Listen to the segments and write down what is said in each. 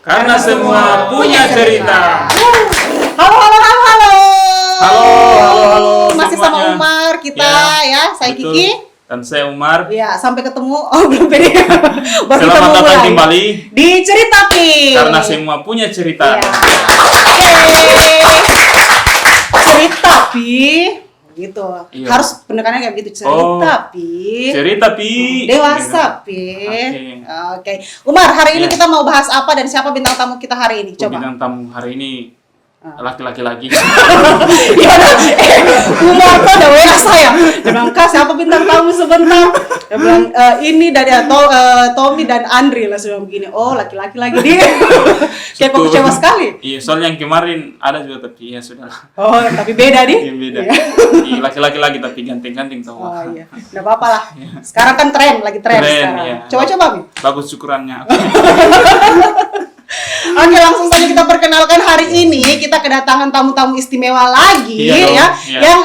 Karena semua punya cerita. Halo, halo, halo, halo. Halo, halo, halo. Masih sama semuanya. Umar kita ya. Saya Betul. Kiki. Dan saya Umar. Ya, sampai ketemu. Oh, belum pede. Baru Selamat ketemu datang mulai. kembali Di Cerita Pi. karena semua punya cerita. Ya. Yeay. Cerita Pi. Gitu. Iya. Harus pendekannya kayak begitu. Cerita Pi. Cerita Pi. Dewasa Pi. Oke. Oke. Umar, hari ini Ya. kita mau bahas apa dan siapa bintang tamu kita hari ini? Coba. Bintang tamu hari ini laki-laki lagi. Ya udah, Umar tuh ada WA saya. Dia bilang, Kak, siapa bintang tamu sebentar? Dia bilang, ini dari Tommy dan Andri lah. Saya bilang begini, oh laki-laki lagi dia. Kayak kok kecewa sekali. Iya, soalnya yang kemarin ada juga tapi ya sudah lah. Oh, tapi beda nih. Iya, beda. Iya, laki-laki lagi tapi ganting-ganting tahu. Oh iya, nggak apa-apa lah. Sekarang kan lagi tren sekarang. Iya. Coba-coba, Mi. Bagus syukurannya. Oke, langsung saja kita perkenalkan hari ini kita kedatangan tamu-tamu istimewa lagi Iya dong, ya, iya. yang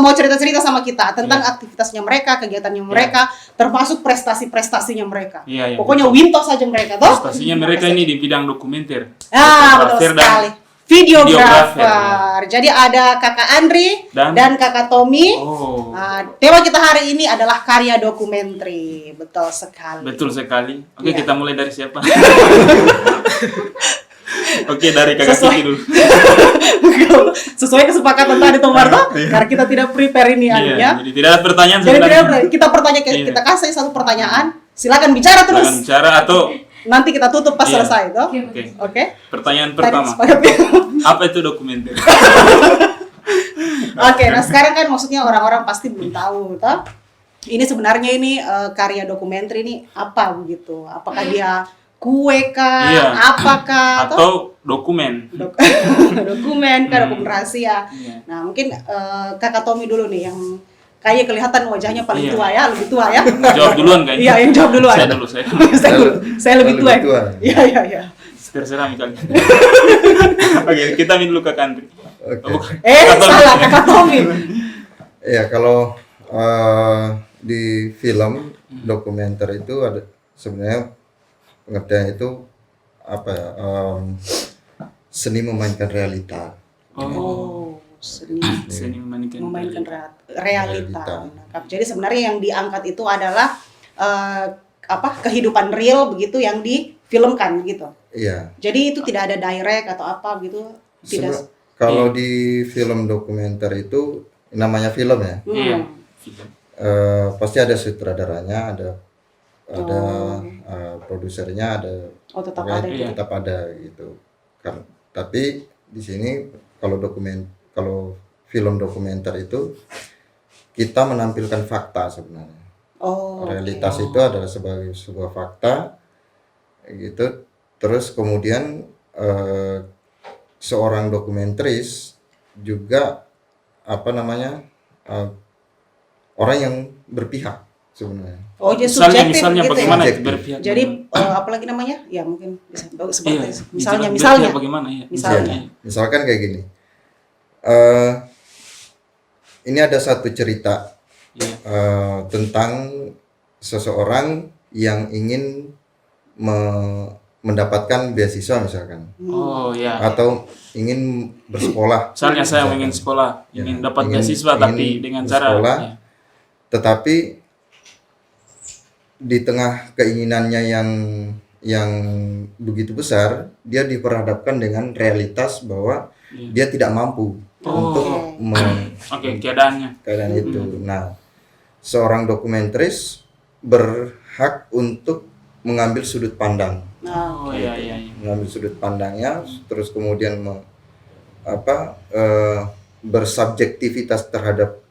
mau cerita-cerita sama kita tentang aktivitasnya mereka, kegiatannya mereka, termasuk prestasi-prestasinya mereka. Iya, iya, Pokoknya betul. winto saja mereka, toh? Prestasinya mereka ini di bidang dokumenter. Ah, betul Fotografer dan sekali. Videografer. videografer, Jadi ada Kakak Andri dan Kakak Tommy. Oh, Tema kita hari ini adalah karya dokumenter. Betul sekali. betul sekali. Oke, Iya. kita mulai dari siapa? Oke, dari kakak Sesuai. Kiki dulu. Sesuai kesepakatan tadi Tomar toh, Iya. karena kita tidak prepare ini Iya, ya. jadi tidak ada pertanyaan Jadi sebenarnya. kita pertanyaan Iya. kita kasih satu pertanyaan, silakan bicara terus. Silakan bicara atau Nanti kita tutup pas Iya. selesai toh. Oke. Oke. Pertanyaan Tadi pertama. sepakat ya? Apa itu dokumenter? Oke, nah sekarang kan maksudnya orang-orang pasti belum tahu toh. Ini sebenarnya ini karya dokumenter ini apa begitu? Apakah dia kue kah? Iya. Apakah toh? Atau dokumen? Dokumen kan, dokumen rahasia. Iya. Nah, mungkin Kakak Tommy dulu nih yang kayaknya kelihatan wajahnya paling Iya. tua ya, lebih tua ya. Jawab duluan kayaknya. Iya, yang jawab duluan. Saya dulu, saya. Saya lebih tua. Lebih tua. Iya, iya, iya. Terserah kali. Oke, kita minum dulu Kak Andri. Oke. Oh, bukan. Salah Tommy. Kakak Tommy. Ya kalau di film dokumenter itu ada sebenarnya pengertian itu apa ya, seni memainkan realita. Oh, Seni seni memainkan memainkan realita. Realita. Menangkap. Jadi sebenarnya yang diangkat itu adalah kehidupan real begitu yang difilmkan gitu. Iya. Jadi itu tidak ada direct atau apa gitu. Tidak. Kalau di film dokumenter itu namanya film ya, Iya. pasti ada sutradaranya, ada produsernya, ada Oh, tetap pokoknya ada. Iya. tetap ada gitu. Tapi di sini kalau film dokumenter itu kita menampilkan fakta sebenarnya. Oh. Realitas itu adalah sebagai sebuah fakta gitu. Terus kemudian seorang dokumentaris juga orang yang berpihak sebenarnya. Oh, jadi Misalnya subjektif gitu bagaimana ya. itu berpihak? Jadi apalagi namanya? Ya mungkin bisa seperti Iya. misalnya Berpihak bagaimana ya? Misalnya. Misalkan kayak gini. Ini ada satu cerita Iya. tentang seseorang yang ingin mendapatkan beasiswa misalkan, Oh ya. atau ingin bersekolah. Misalnya saya misalkan. ingin sekolah, Ya, ingin dapat ingin- beasiswa tapi ingin dengan cara bersekolah. ya. Tetapi di tengah keinginannya yang begitu besar, dia diperhadapkan dengan realitas bahwa Iya. dia tidak mampu untuk Oke, keadaannya. keadaan itu. Nah, seorang dokumentaris berhak untuk mengambil sudut pandang, Oh iya iya iya. mengambil sudut pandangnya, terus kemudian bersubjektivitas terhadap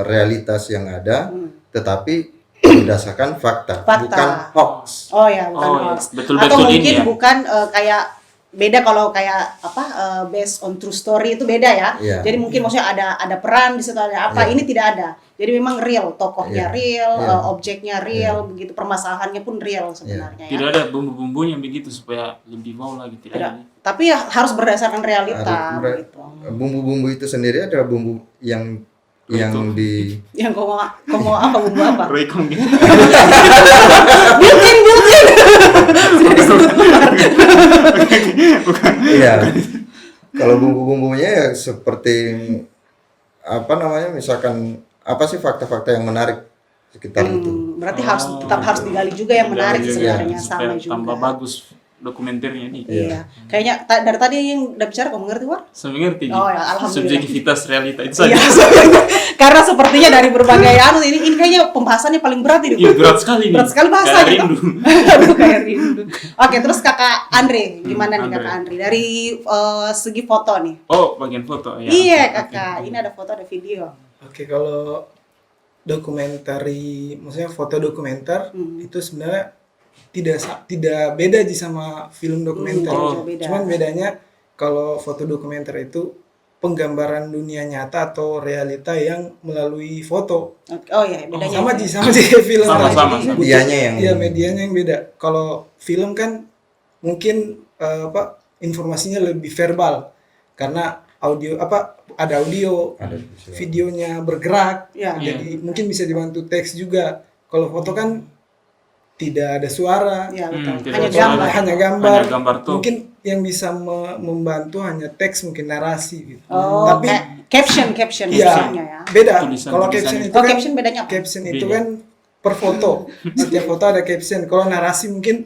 realitas yang ada, tetapi berdasarkan fakta, Fakta. bukan hoax. Oh ya, bukan Oh, iya. hoax. Betul-betul Atau mungkin ini ya. bukan kayak beda kalau kayak based on true story itu beda ya. Iya. Jadi mungkin maksudnya ada peran di situ, ada apa. Iya. Ini tidak ada. Jadi memang real, tokohnya Iya. real, Iya. objeknya real, begitu permasalahannya pun real sebenarnya Tidak ya. ada bumbu-bumbunya begitu supaya lebih wow lagi tidak Tidak. ada. Tapi ya harus berdasarkan realita Harus gitu. Bumbu-bumbu itu sendiri adalah bumbu yang yang di Yang kau mau apa, bumbu apa? Roycong gitu. Built-in. Sudah disebut keluar. iya. Kalau bumbu-bumbunya ya seperti apa namanya, misalkan apa sih fakta-fakta yang menarik sekitar itu. Berarti tetap harus digali juga yang menarik Digali sebenarnya, supaya sama juga. tambah bagus dokumenternya nih. Iya. Kayaknya dari tadi yang udah bicara kamu ngerti, War? Saya mengerti. Oh, ya, alhamdulillah. Subjektivitas realita itu saja. Iya, karena sepertinya dari berbagai ini kayaknya pembahasannya paling berat ini. Iya, berat sekali nih. Berat sekali bahasa Kayak gitu. rindu. Aduh, kayak rindu. Oke, terus Kakak Andre, gimana nih Andre. Kakak Andre? Dari segi foto nih. Oh, bagian foto ya. Iya, Oke. Kakak. Ini ada foto, ada video. Oke, kalau dokumenter, maksudnya foto dokumenter itu sebenarnya tidak beda sih sama film dokumenter. Oh. Beda. Cuman bedanya kalau foto dokumenter itu penggambaran dunia nyata atau realita yang melalui foto. Oh iya, bedanya. Sama itu. sih film. Sama. Medianya yang Iya, medianya yang beda. Kalau film kan mungkin informasinya lebih verbal karena ada audio, videonya bergerak. Iya. Jadi mungkin bisa dibantu teks juga. Kalau foto kan tidak ada suara. Iya, betul. tidak Hanya ada suara. gambar. Hanya gambar. Hanya gambar tuh. Mungkin yang bisa membantu hanya teks, mungkin narasi gitu. Oh, Tapi kayak caption iya, maksudnya ya. beda. Tulisan- Kalau tulisan. caption itu Oh, kan caption bedanya apa? caption itu Beda. kan per foto. Setiap foto ada caption. Kalau narasi mungkin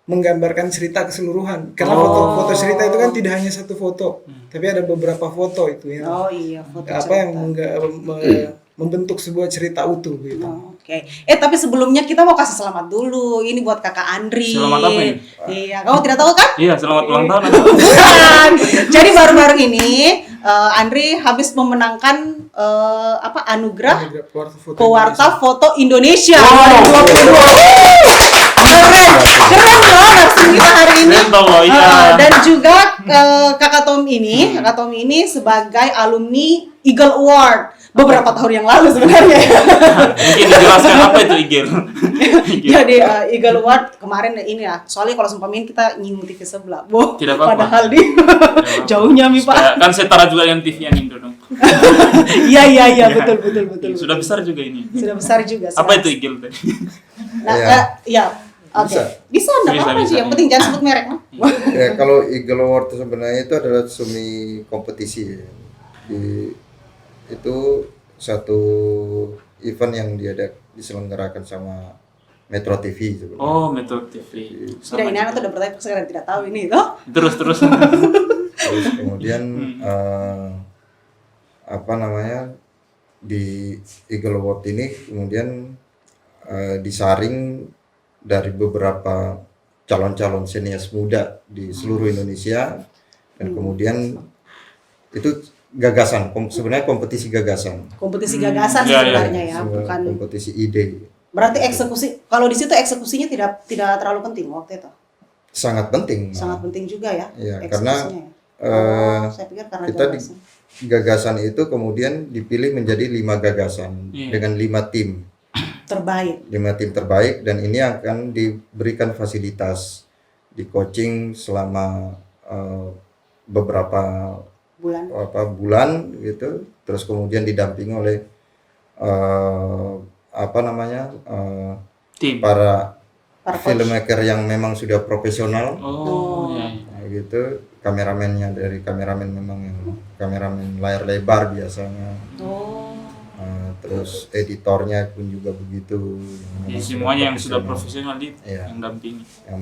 menggambarkan cerita keseluruhan. Karena foto cerita itu kan tidak hanya satu foto, tapi ada beberapa foto itu yang Oh iya, foto yang cerita. membentuk sebuah cerita utuh gitu. Oh, Oke. Tapi sebelumnya kita mau kasih selamat dulu. Ini buat Kakak Andri. Selamat apa ini? Iya, kamu tidak tahu kan? Iya, selamat ulang tahun. Bukan. Jadi baru-baru ini Andri habis memenangkan anugerah Pewarta Foto Indonesia 2022. Keren loh langsung kita hari ini. Keren loh, iya. Dan juga Kakak Tom ini sebagai alumni Eagle Award beberapa tahun yang lalu sebenarnya. Mungkin dijelaskan apa itu Igel. Jadi Eagle Award kemarin ini ya. Soalnya kalau sumpah kita nyinggung TV sebelah. Boh, Tidak apa-apa. padahal di jauhnya Mi Pak. Kan setara juga dengan TV yang Indo dong. Iya betul. Sudah besar juga ini. Sudah besar juga. Apa itu Igel tadi? Nah, Iya. ya. Oke. Bisa enggak apa-apa sih. Yang penting jangan sebut merek. No? ya, kalau Eagle Award itu sebenarnya itu adalah semi kompetisi ya. Itu satu event yang diselenggarakan sama Metro TV sebenarnya. Oh, Metro TV. Sudah ini anak tuh udah bertanya sekarang tidak tahu ini toh. Terus. Terus kemudian di Eagle Award ini kemudian disaring dari beberapa calon-calon senias muda di seluruh Indonesia dan kemudian itu sebenarnya kompetisi gagasan. Kompetisi gagasan Iya, sebenarnya ya, Sebuah bukan. kompetisi ide. Berarti eksekusi. Kalau di situ eksekusinya tidak terlalu penting waktu itu. Sangat penting. Sangat penting juga ya. Iya, eksekusinya. Saya pikir karena kita gagasan. gagasan itu kemudian dipilih menjadi 5 gagasan dengan 5 tim. Terbaik. 5 tim terbaik dan ini akan diberikan fasilitas di coaching selama beberapa bulan gitu, terus kemudian didampingi oleh Tim. para Para filmmaker yang memang sudah profesional. Oh, iya. Nah, gitu, kameramen memang yang kameramen layar lebar biasanya. Oh. Terus editornya pun juga begitu. Ya, semuanya yang sudah profesional Iya. yang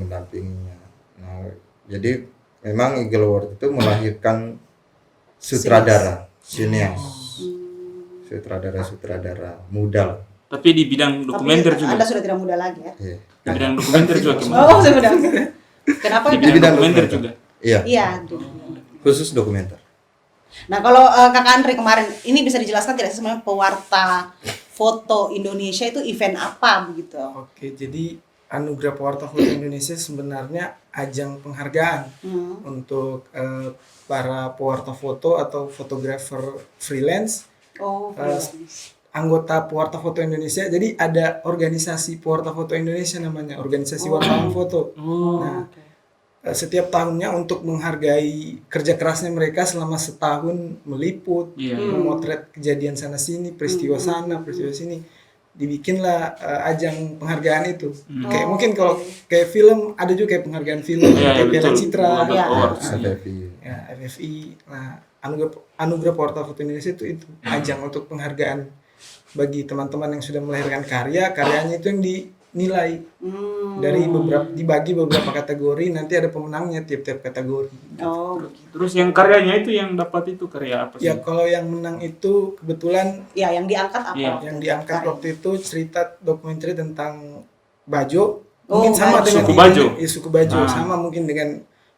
mendampinginya. Nah, jadi memang Eagle Award itu melahirkan sutradara, sinias, sutradara muda lah. Tapi di bidang dokumenter juga. Anda sudah tidak muda lagi ya? Iya. Di bidang dokumenter juga. Oh, sudah. Kenapa? Di bidang dokumenter juga. Iya, Iya. khusus dokumenter. Nah, kalau Kakak Andre kemarin, ini bisa dijelaskan tidak sih sebenarnya Pewarta Foto Indonesia itu event apa begitu? Oke, jadi Anugerah Pewarta Foto Indonesia sebenarnya ajang penghargaan untuk para pewarta foto atau fotografer freelance. Oh, Anggota Pewarta Foto Indonesia. Jadi ada organisasi Pewarta Foto Indonesia namanya, organisasi wartawan foto. Oh. Nah, setiap tahunnya untuk menghargai kerja kerasnya mereka selama setahun meliput, Iya. memotret kejadian sana sini, peristiwa sana, peristiwa sini, dibikinlah ajang penghargaan itu. Kayak mungkin kalau kayak film ada juga kayak penghargaan film, Iya, kayak Piala betul. Citra, Global Ya. Awards. FFI. ya FFI. Nah, anugerah Pewarta Foto Indonesia itu ajang untuk penghargaan bagi teman-teman yang sudah melahirkan karyanya itu yang dinilai dari dibagi beberapa kategori, nanti ada pemenangnya tiap-tiap kategori. Oh, begitu. Terus yang karyanya itu yang dapat itu karya apa sih? Ya kalau yang menang itu kebetulan Ya, yang diangkat apa? Iya. waktu yang itu? diangkat Karya. waktu itu cerita dokumenter tentang Bajo, Oh, mungkin sama Bajo. dengan Suku Bajo. ya, suku Bajo, Ah. sama mungkin dengan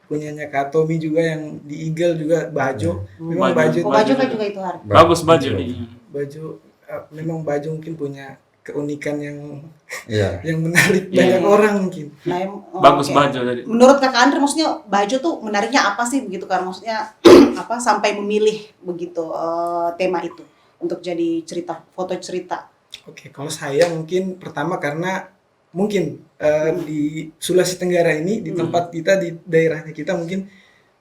punyanya Kak Tommy juga yang di Eagle juga Bajo. Memang Bajo. Bajo Oh, baju kan juga itu hari. Bagus baju nih. Bajo memang Bajo mungkin punya keunikan yang Iya. menarik Iya. banyak orang mungkin. Nah, Bagus oke. baju tadi. Menurut Kakak Andre, maksudnya baju tuh menariknya apa sih begitu kan? Maksudnya apa sampai memilih begitu tema itu untuk jadi foto cerita? Oke, kalau saya mungkin pertama karena mungkin di Sulawesi Tenggara ini di tempat kita di daerahnya kita mungkin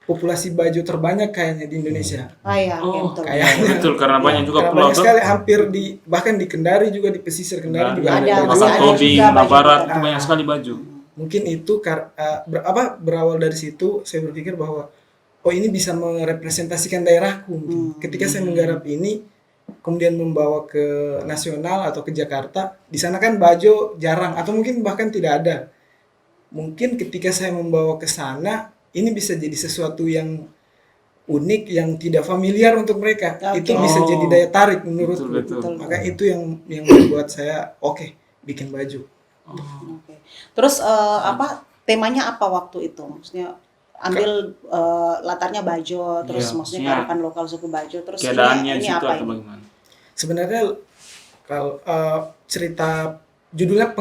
populasi Bajo terbanyak kayaknya di Indonesia. Ah ya, oke, Oh, betul. Kayaknya. betul karena banyak juga Karena pulau banyak tuh. sekali hampir bahkan di Kendari juga di pesisir Kendari juga Ada, ada. masih Masa ada Tobi, juga baju Barat kita. itu banyak sekali baju. Mungkin itu berawal dari situ saya berpikir bahwa oh ini bisa merepresentasikan daerahku mungkin. Ketika saya menggarap ini kemudian membawa ke nasional atau ke Jakarta, di sana kan Bajo jarang atau mungkin bahkan tidak ada. Mungkin ketika saya membawa ke sana ini bisa jadi sesuatu yang unik yang tidak familiar untuk mereka. Oke. Itu bisa jadi daya tarik menurutku. Betul. Maka itu yang membuat saya oke, bikin baju. Oke. Terus apa temanya apa waktu itu? Maksudnya ambil latarnya Bajo, terus Iya, maksudnya maksudnya kearifan lokal suku Bajo, terus Keadaannya ini di situ apa atau ini? bagaimana? Sebenarnya kalau cerita judulnya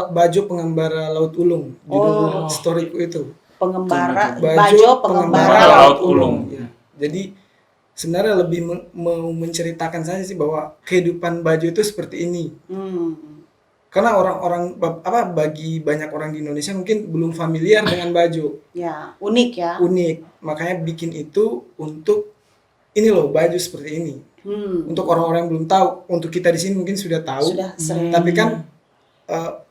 Bajo Pengembara Laut Ulung, judul storyku itu. Pengembara Bajo Bajo pengembara Pengembara laut Laut ulung. Ulung. Ya. Jadi sebenarnya lebih mau menceritakan saja sih bahwa kehidupan Bajo itu seperti ini. Karena orang-orang bagi banyak orang di Indonesia mungkin belum familiar dengan Bajo. Ya, unik ya. Unik, makanya bikin itu untuk ini loh Bajo seperti ini. Untuk orang-orang yang belum tahu, untuk kita di sini mungkin sudah tahu. Sudah sering. Tapi kan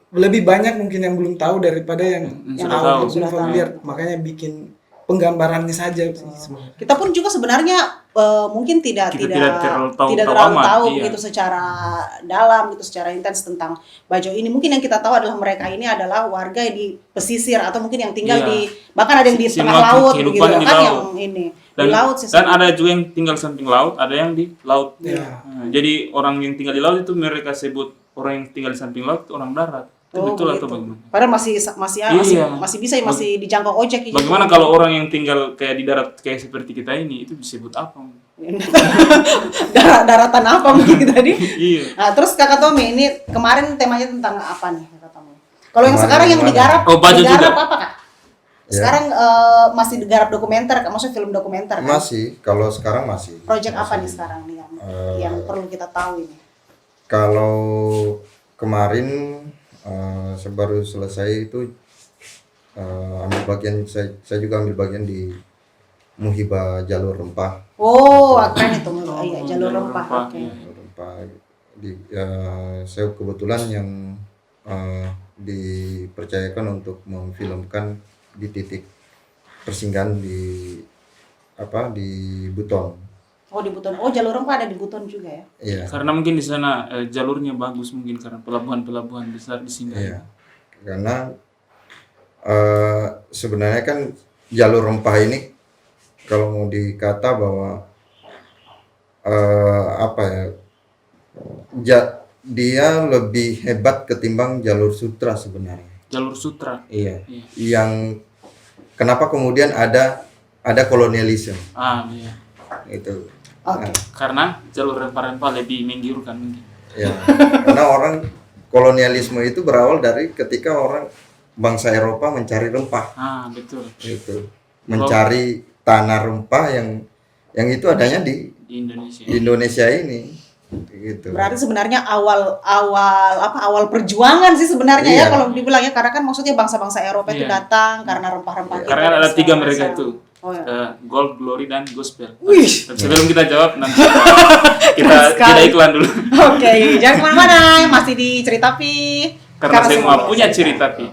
lebih banyak mungkin yang belum tahu daripada yang sudah tahu, tahu. yang belum Sudah familiar. Makanya bikin penggambarannya saja sih sebenarnya. Kita pun juga sebenarnya mungkin tidak Kita tidak terlalu tahu terlalu amat, tahu iya. begitu secara dalam gitu, secara intens tentang Bajo ini. Mungkin yang kita tahu adalah mereka ini adalah warga di pesisir atau mungkin yang tinggal Iya. di bahkan ada yang di tengah Semua laut begitu kehidupan di kan laut. yang ini Dan, di laut sih. dan ada juga yang tinggal samping laut, ada yang di laut. Ya. Nah, jadi orang yang tinggal di laut itu mereka sebut orang yang tinggal di samping laut itu orang darat. Itu betul atau begitu. bagaimana? Padahal Iya. masih bisa masih dijangkau ojek. Bagaimana kalau orang yang tinggal kayak di darat kayak seperti kita ini itu disebut apa? daratan apa mungkin tadi? Iya. Nah, terus Kakak Tommy ini kemarin temanya tentang apa nih Kakak Tommy? Kalau yang Kemarin sekarang yang gimana? digarap, Oh, Bajo digarap juga. apa Kak? Ya. Sekarang masih digarap dokumenter, maksudnya film dokumenter kan? Masih, kalau sekarang masih. Project apa Masih. nih sekarang nih yang perlu kita tahu ini? Kalau kemarin saya baru selesai itu ambil bagian saya juga ambil bagian di Muhibah Jalur Rempah. Oh, keren itu. Iya, jalur jalur rempah. rempah, Oke. iya. Jalur Rempah saya kebetulan yang dipercayakan untuk memfilmkan di titik persinggahan di Buton. Oh, di Buton. Oh, jalur rempah ada di Buton juga ya? Iya. Karena mungkin di sana jalurnya bagus mungkin karena pelabuhan-pelabuhan besar di sini. Iya. Karena sebenarnya kan jalur rempah ini kalau mau dikata bahwa dia lebih hebat ketimbang jalur sutra sebenarnya. Jalur sutra. Iya. Iya. Yang kenapa kemudian ada kolonialisme Iya. itu. Oke. Karena jalur rempah-rempah lebih menggiurkan mungkin. Ya, karena orang kolonialisme itu berawal dari ketika orang bangsa Eropa mencari rempah, Betul. itu mencari tanah rempah yang itu adanya di Di Indonesia. Indonesia ini. gitu. Berarti sebenarnya awal perjuangan sih sebenarnya ya Iya. kalau dibilang ya, karena kan maksudnya bangsa-bangsa Eropa itu Iya. datang karena rempah-rempah kita Karena dan ada 3 segala mereka macam. itu. Oh ya. Gold, Glory, dan Gospel. Wih. Sebelum kita jawab nanti kita sekali. iklan dulu. Oke, jangan kemana-mana, masih di Cerita Pi. Karena semua punya cerita Pi.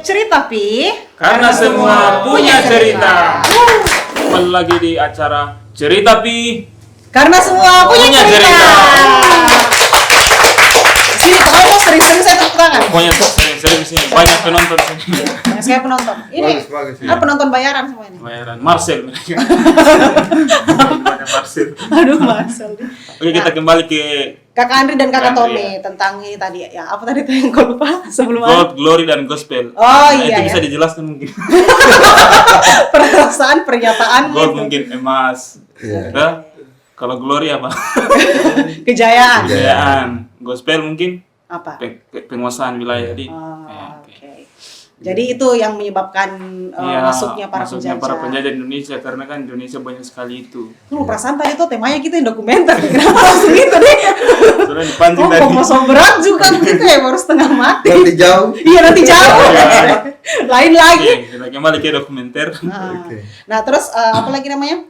Cerita Pi. Karena semua punya cerita. Kembali lagi di acara Cerita Pi. Karena semua punya Punya cerita. cerita. Sini pokoknya mau sering-sering saya tepuk tangan. Pokoknya sering sini banyak penonton sini. Banyak sekali penonton. Ini Bagus, ah, penonton bayaran semua ini. Bayaran Marcel. Banyak Marcel. Aduh, Marcel. Oke, kita kembali ke Kakak Andri dan Kakak Andri, Tommy tentang ini tadi ya. Apa tadi tuh yang gue lupa sebelum Gold, Glory, dan Gospel. Oh, Nah, iya, itu bisa ya. dijelaskan mungkin. perasaan pernyataan Gold gitu. mungkin emas. Iya. Nah, kalau Glory apa? Kejayaan. Kejayaan. Gospel mungkin Apa? penguasaan wilayah di. Oh, Ya, oke. Jadi itu yang menyebabkan Iya, masuknya para penjajah. penjajah Indonesia karena kan Indonesia banyak sekali itu. Lu perasaan tadi tuh temanya kita yang dokumenter. Kenapa langsung gitu deh? Sudah dipancing Oh, tadi. kosong berat juga gitu ya, baru setengah mati. Nanti jauh. Iya, nanti jauh. Lain lagi. Oke, kita kembali ke dokumenter. Nah, Oke. nah, terus apa lagi namanya?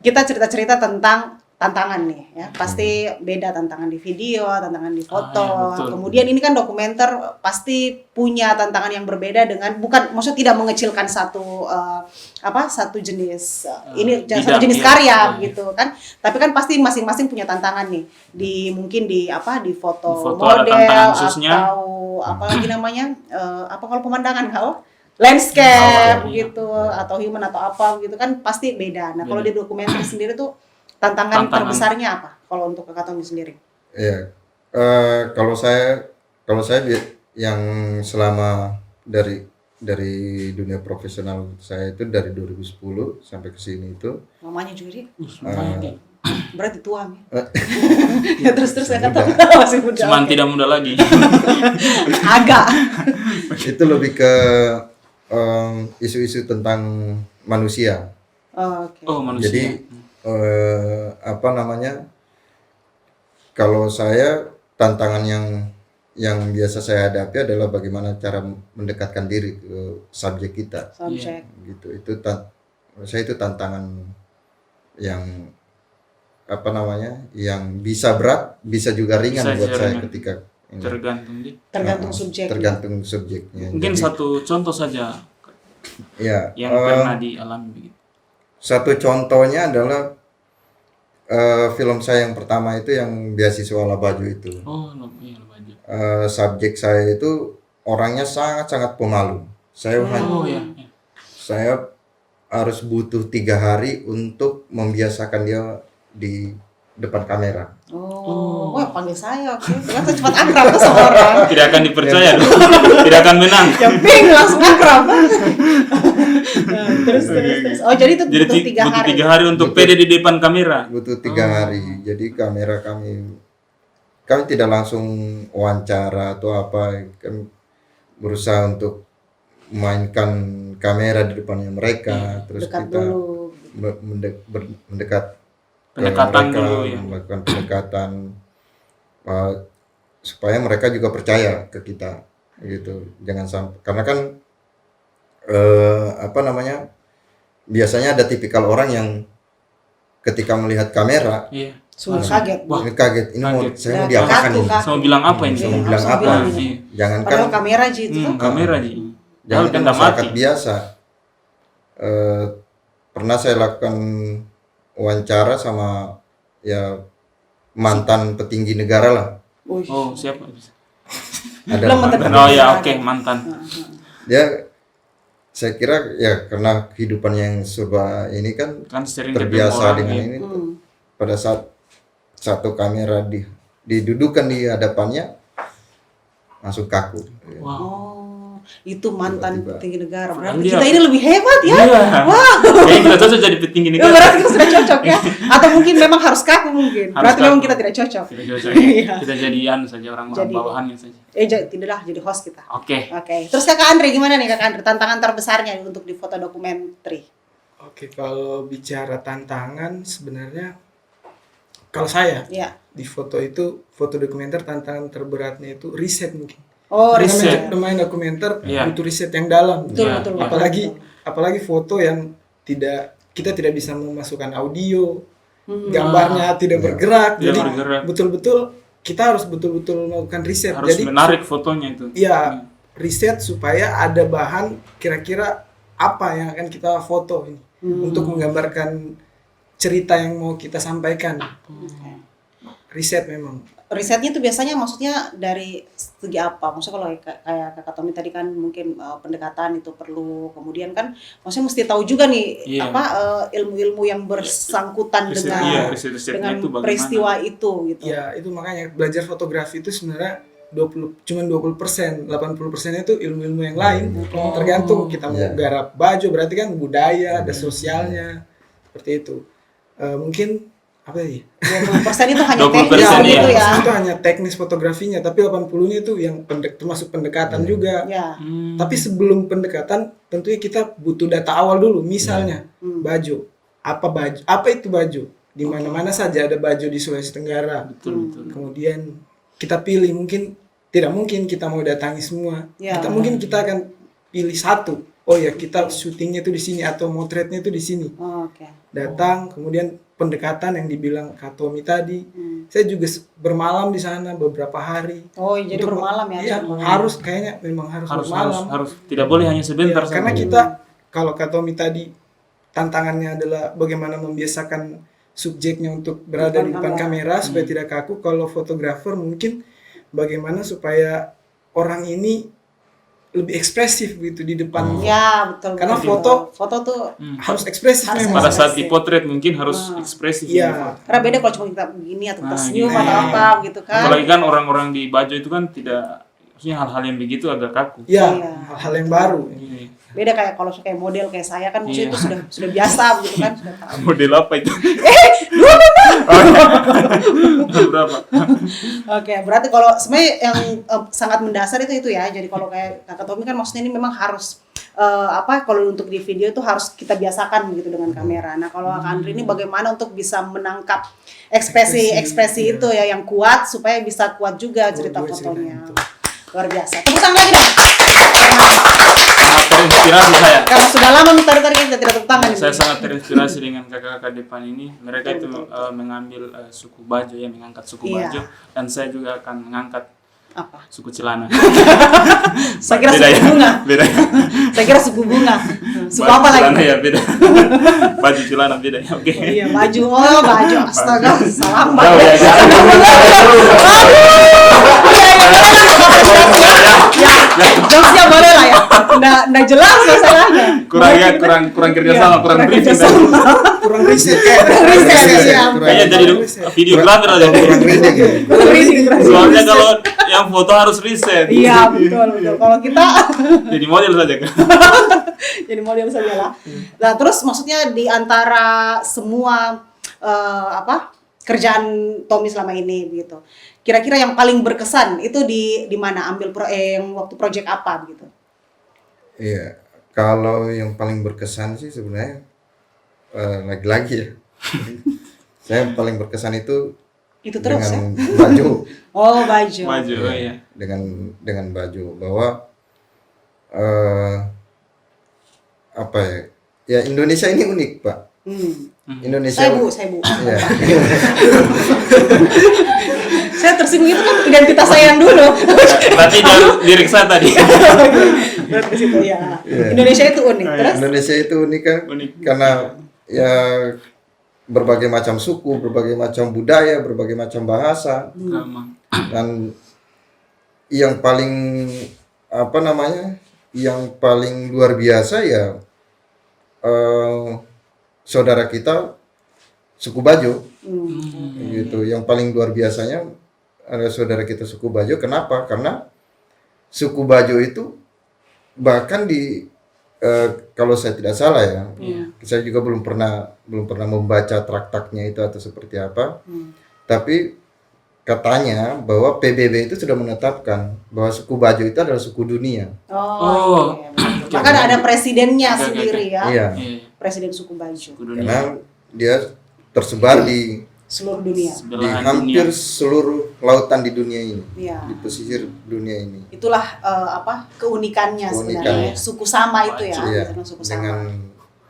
Kita cerita-cerita tentang tantangan nih ya. Pasti beda tantangan di video, tantangan di foto. Ah, iya, betul. Kemudian ini kan dokumenter pasti punya tantangan yang berbeda dengan maksudnya tidak mengecilkan satu satu jenis ini bidang, satu jenis iya. karya Iya. gitu kan. Tapi kan pasti masing-masing punya tantangan nih. Mungkin di foto Di foto ada model tantangan khususnya. atau apa lagi namanya? Apa kalau pemandangan kalau landscape Oh, iya. gitu atau human atau apa gitu kan pasti beda. Nah, kalau Beda. di dokumenter sendiri tuh tantangan Tantangan. terbesarnya apa kalau untuk Kakak Tommy sendiri? Iya. Kalau saya yang selama dari dunia profesional saya itu dari 2010 sampai ke sini itu Mamanya juri Lumayan, Di. berarti tua nih. Ya terus Kakak Tommy masih muda. Cuman Oke. tidak muda lagi. Agak. itu lebih ke isu-isu tentang manusia. Oh, oke. Oh, manusia. Jadi apa namanya? Kalau saya tantangan yang biasa saya hadapi adalah bagaimana cara mendekatkan diri ke subjek kita, Soundcheck. gitu. Saya itu tantangan yang apa namanya? Yang bisa berat, bisa juga ringan Bisa buat juga saya ringan. ketika ini. Tergantung di. Tergantung subjek. Tergantung subjeknya. Mungkin Jadi, satu contoh saja ya, yang pernah dialami begitu. satu contohnya adalah film saya yang pertama itu yang beasiswa Labaju itu. Oh, iya baju. Subjek saya itu orangnya sangat-sangat pemalu. Oh, iya. Iya. Saya harus butuh 3 hari untuk membiasakan dia di depan kamera. Oh, wah panggil saya, oke. Ternyata cepat akrab tuh sama orang. Tidak akan dipercaya dong. Tidak akan menang. Yang ping langsung akrab. Terus. Oh, jadi itu Jadi butuh 3 butuh hari. 3 hari untuk pede di depan kamera. Butuh 3 hari. Jadi kamera kami tidak langsung wawancara atau apa. Kami berusaha untuk memainkan kamera di depannya mereka. Terus Dekat kita dulu. mendekat ke Pendekatan mereka, dulu ya. melakukan pendekatan supaya mereka juga percaya ke kita gitu. Jangan sampai karena kan apa namanya, biasanya ada tipikal orang yang ketika melihat kamera Iya. Sudah Langsung, kaget. Wah, ini kaget, ini mau kaget. saya mau Ya, diapakan kaku, ini? kaku. sama bilang apa ini? Saya mau Iya, bilang langsung apa? bilang Iya. Jangankan Padahal kamera aja itu tuh. Kamera ji. jangan Jangan kan masyarakat mati. biasa. Pernah saya lakukan wawancara sama ya mantan petinggi negara lah. Wih. Oh, siapa? Ada Belum mantan. menterima. Oh ya, oke, mantan. Dia saya kira ya karena kehidupan yang serba ini kan Kan sering ketemu terbiasa orang dengan ya. ini. Hmm. Pada saat satu kamera didudukan di hadapannya langsung kaku. Wow. Oh. itu mantan Tiba-tiba. petinggi negara. Padahal Berarti dia- kita ini lebih hebat ya. Iya. Wah. Kayaknya kita cocok jadi petinggi Ya, negara. berarti kita sudah cocok ya. Atau mungkin memang harus kaku mungkin. Harus Berarti memang kaku. kita tidak cocok. Tidak cocok. Iya. Kita jadian saja orang-orang Jadi- bawahannya saja. Tidaklah jadi host kita. Oke. Oke. Terus Kakak Andre gimana nih Kakak Andre? Tantangan terbesarnya untuk di foto dokumenter. Oke, kalau bicara tantangan sebenarnya kalau saya Iya. di foto itu foto dokumenter tantangan terberatnya itu riset mungkin. Oh, Karena riset. namanya dokumenter Iya. butuh riset yang dalam. Betul, Iya. betul, betul. Apalagi foto yang kita tidak bisa memasukkan audio, Hmm. gambarnya tidak Iya. bergerak. Tidak Jadi bergerak. betul-betul kita harus betul-betul melakukan riset. Harus Jadi menarik fotonya itu. iya, riset supaya ada bahan kira-kira apa yang akan kita foto ini untuk menggambarkan cerita yang mau kita sampaikan. Riset memang. Risetnya itu biasanya maksudnya dari segi apa? Maksudnya kalau kayak Kakak Tommy tadi kan mungkin pendekatan itu perlu, kemudian kan maksudnya mesti tahu juga nih Iya. ilmu-ilmu yang bersangkutan Riset- dengan iya, riset-risetnya dengan itu bagaimana. peristiwa itu gitu. Ya, itu makanya belajar fotografi itu sebenarnya 20%, 80% itu ilmu-ilmu yang lain. Tergantung kita mau Iya. garap baju, berarti kan budaya, ada sosialnya. Seperti itu. Mungkin apa ya? 20% itu hanya 20% teknis gitu ya. Itu hanya teknis fotografinya, tapi 80-nya itu yang termasuk pendekatan juga. Ya. Hmm. Tapi sebelum pendekatan tentunya kita butuh data awal dulu. Misalnya baju. Apa itu baju? Di mana-mana saja ada baju di Sulawesi Tenggara. Betul, betul. Kemudian kita pilih, tidak mungkin kita mau datangi semua. Ya. Kita akan pilih satu. Oh ya, kita syutingnya itu di sini atau motretnya itu di sini. Oke. Datang, kemudian pendekatan yang dibilang Kak Tommy tadi. Saya juga bermalam di sana beberapa hari. Oh, jadi Untuk- bermalam ya. Iya, harus kayaknya memang harus bermalam. harus tidak boleh hanya sebentar Iya, karena saja. kita kalau Kak Tommy tadi tantangannya adalah bagaimana membiasakan subjeknya untuk berada di depan kamera supaya tidak kaku. Kalau fotografer mungkin bagaimana supaya orang ini lebih ekspresif gitu di depan. Ya, betul. Karena betul. foto tuh Harus ekspresif Harus memang. Pada saat dipotret mungkin harus ekspresif. Iya. karena beda kalau cuma kita begini atau kita Nah, senyum gitu. atau apa gitu kan. Apalagi kan orang-orang di baju itu kan tidak, maksudnya hal-hal yang begitu agak kaku. Iya, Iya. hal yang baru. Iya. Beda kayak kalau kayak model kayak saya kan maksudnya Iya. itu sudah biasa gitu kan, sudah tahu. Model apa itu? Berapa? Oke, berarti kalau sebenarnya yang sangat mendasar itu ya. Jadi kalau kayak Kakak Tommy kan maksudnya ini memang harus kalau untuk di video itu harus kita biasakan gitu dengan kamera. Nah, kalau Kak Andri ini bagaimana untuk bisa menangkap ekspresi itu ya yang kuat supaya bisa kuat juga cerita Dua-dua fotonya. cerita itu. Luar biasa. Tepuk tangan lagi dong. Sangat terinspirasi saya. Karena sudah lama nih tadi kita tidak tepuk tangan. Saya sangat terinspirasi dengan kakak-kakak depan ini. Mereka itu mengambil suku Bajo, ya, mengangkat suku Iya. Bajo, dan saya juga akan mengangkat Apa? suku Celana. Saya kira Beda suku ya? bunga. Beda. Saya kira suku bunga. Suku Baju apa lagi? Celana ya beda. Baju Celana beda ya. Oke. Iya, baju. Oh, baju. Astaga, salah mbak. Jauh ya, jauh. Jokesnya boleh lah ya. Nggak jelas masalahnya. kurang kerjasama, kurang briefing tadi. Kurang riset kayak. Riset, iya. Kayaknya jadi videografer aja. Kurang reading ya. Soalnya kalau yang foto harus riset. Iya, betul. Kalau kita Jadi model saja kan. jadi model saja lah. Nah, terus maksudnya di antara semua kerjaan Tommy selama ini gitu. Kira-kira yang paling berkesan itu di mana? Yang waktu project apa gitu? Iya, kalau yang paling berkesan sih sebenarnya lagi-lagi ya. Saya yang paling berkesan itu Itu terus ya? dengan baju, Oh, baju. Maju, oh iya. dengan baju bahwa apa ya? Ya Indonesia ini unik, Pak. Indonesia. Saya bu. Iya. Saya tersinggung itu kan identitas saya yang dulu. Berarti lirik saya tadi. Berarti di situ ya. Iya. Indonesia itu unik. Terus Indonesia itu unik kan? Unik. Karena ya berbagai macam suku, berbagai macam budaya, berbagai macam bahasa, Gampang. dan yang paling yang paling luar biasa ya saudara kita suku Bajo gitu. Yang paling luar biasanya ada saudara kita suku Bajo. Kenapa? Karena suku Bajo itu bahkan di kalau saya tidak salah ya, Iya. saya juga belum pernah membaca traktatnya itu atau seperti apa. Tapi katanya bahwa PBB itu sudah menetapkan bahwa suku Bajo itu adalah suku dunia. Oh. Iya, betul. Bahkan ada presidennya Oke, sendiri ya. Iya, Iya. Presiden suku Bajo karena dia tersebar di seluruh dunia. Sebelahan hampir dunia. seluruh lautan di dunia ini, Iya. di pesisir dunia ini. Itulah keunikannya sebenarnya. Keunikannya. Suku sama itu ya. Iya, Karena suku sama. dengan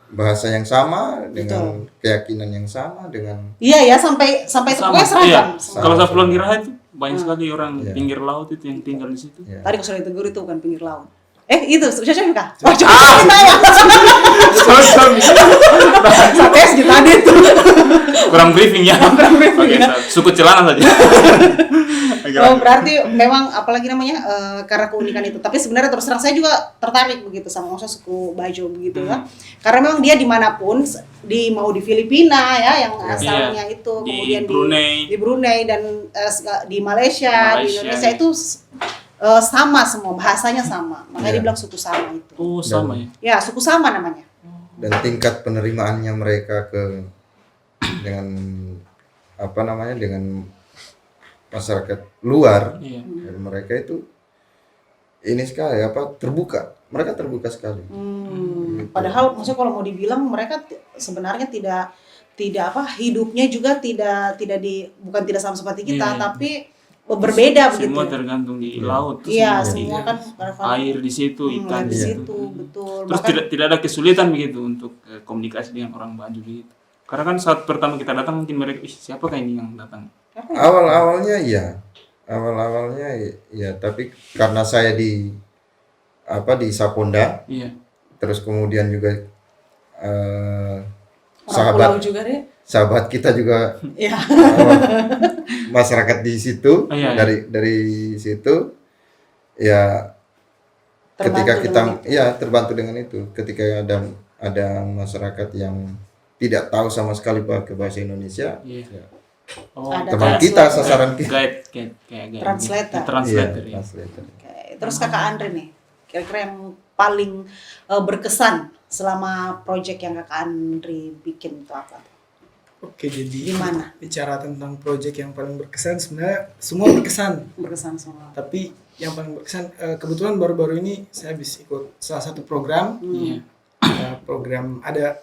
bahasa yang sama, Betul. dengan keyakinan yang sama, dengan Iya ya, sampai Sama. pokoknya seragam. Iya. Semua. Kalau saya pulang Giraha itu banyak sekali orang Iya. pinggir laut itu yang tinggal di situ. ya. Tadi sudah ditegur itu kan pinggir laut. Itu cocok kah? Oh, coba tanya. Sampai SD tadi tuh. Kurang briefing ya. Oke, ya. suku celana saja. Oke, Oh, lanjut. berarti memang apalagi namanya karena keunikan itu. Tapi sebenarnya terus terang saya juga tertarik begitu sama maksudnya suku Bajo begitu ya. Karena memang dia dimanapun mau di Filipina ya yang asalnya itu, Di kemudian Brunei. di Brunei dan di Malaysia, di Indonesia itu sama semua, bahasanya sama. Makanya Iya. dibilang suku sama itu. Oh, sama ya. Ya, suku sama namanya. Dan tingkat penerimaannya mereka dengan apa namanya, dengan masyarakat luar, Iya. dan mereka itu ini sekali terbuka. Mereka terbuka sekali. Padahal maksudnya kalau mau dibilang mereka sebenarnya tidak hidupnya juga bukan tidak sama seperti kita, Iya. tapi berbeda begitu. Semua tergantung di laut. Terus Iya, di- semua kan air di situ, ikan di di situ. situ, betul. Terus tidak ada kesulitan begitu untuk komunikasi dengan orang Bajo gitu. Karena kan saat pertama kita datang mungkin mereka, siapakah ini yang datang? Awalnya ya, tapi karena saya di Saponda, Iya. terus kemudian juga Orang pulau juga deh. sahabat kita juga Iya. masyarakat di situ, Iya. dari situ ya, ketika kita terbantu dengan itu, ketika ada masyarakat yang tidak tahu sama sekali pakai bahasa Indonesia, Iya. ya, Oh, Ada teman kita, sasaran kita. guide kayak guide. Translator. Translator Iya, ya. translator. Oke. Terus Kakak Andre nih, kira-kira yang paling berkesan selama project yang Kakak Andre bikin itu apa? Oke, jadi Gimana? bicara tentang proyek yang paling berkesan, sebenarnya semua berkesan. Berkesan semua. Tapi yang paling berkesan, kebetulan baru-baru ini saya habis ikut salah satu program. Iya. Program ada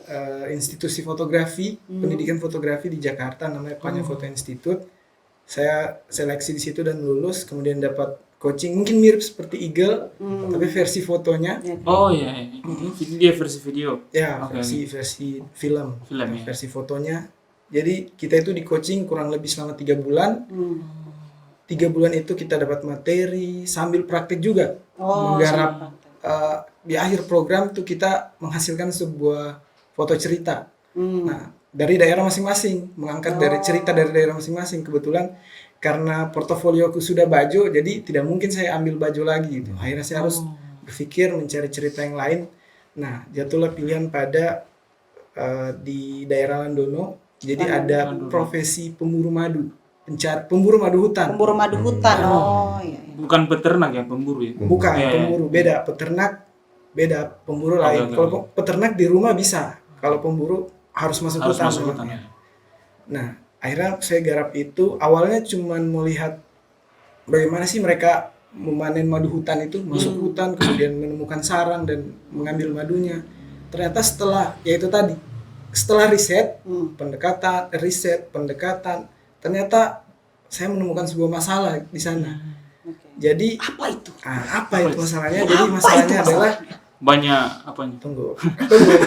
institusi fotografi, pendidikan fotografi di Jakarta, namanya Panya Foto Institute. Saya seleksi di situ dan lulus, kemudian dapat coaching, mungkin mirip seperti Eagle, tapi versi fotonya Oh iya. Dia versi video. ya Oke, versi film, Film, ya. versi fotonya. Jadi kita itu di coaching kurang lebih selama 3 bulan. 3 bulan itu kita dapat materi sambil praktek juga, menggarap. Di akhir program tuh kita menghasilkan sebuah foto cerita. Nah, dari daerah masing-masing, mengangkat dari cerita dari daerah masing-masing. Kebetulan karena portofolioku sudah Bajo, jadi tidak mungkin saya ambil Bajo lagi gitu. Akhirnya saya harus berpikir mencari cerita yang lain. Nah, jatuhlah pilihan pada di daerah Landono. Jadi ada profesi pemburu madu, pemburu madu hutan. Pemburu madu hutan. Oh iya. Bukan peternak ya, pemburu ya. Bukan, Iya, iya. pemburu beda, peternak beda, pemburu lain. Oke. Kalau peternak di rumah bisa, kalau pemburu harus masuk Harus hutan. masuk hutan. Nah, akhirnya saya garap itu. Awalnya cuman melihat bagaimana sih mereka memanen madu hutan itu, masuk hutan, kemudian menemukan sarang dan mengambil madunya. Ternyata setelah riset, pendekatan, ternyata saya menemukan sebuah masalah di sana. Jadi Apa itu? apa itu masalahnya? Jadi masalahnya adalah Banyak apanya? tunggu,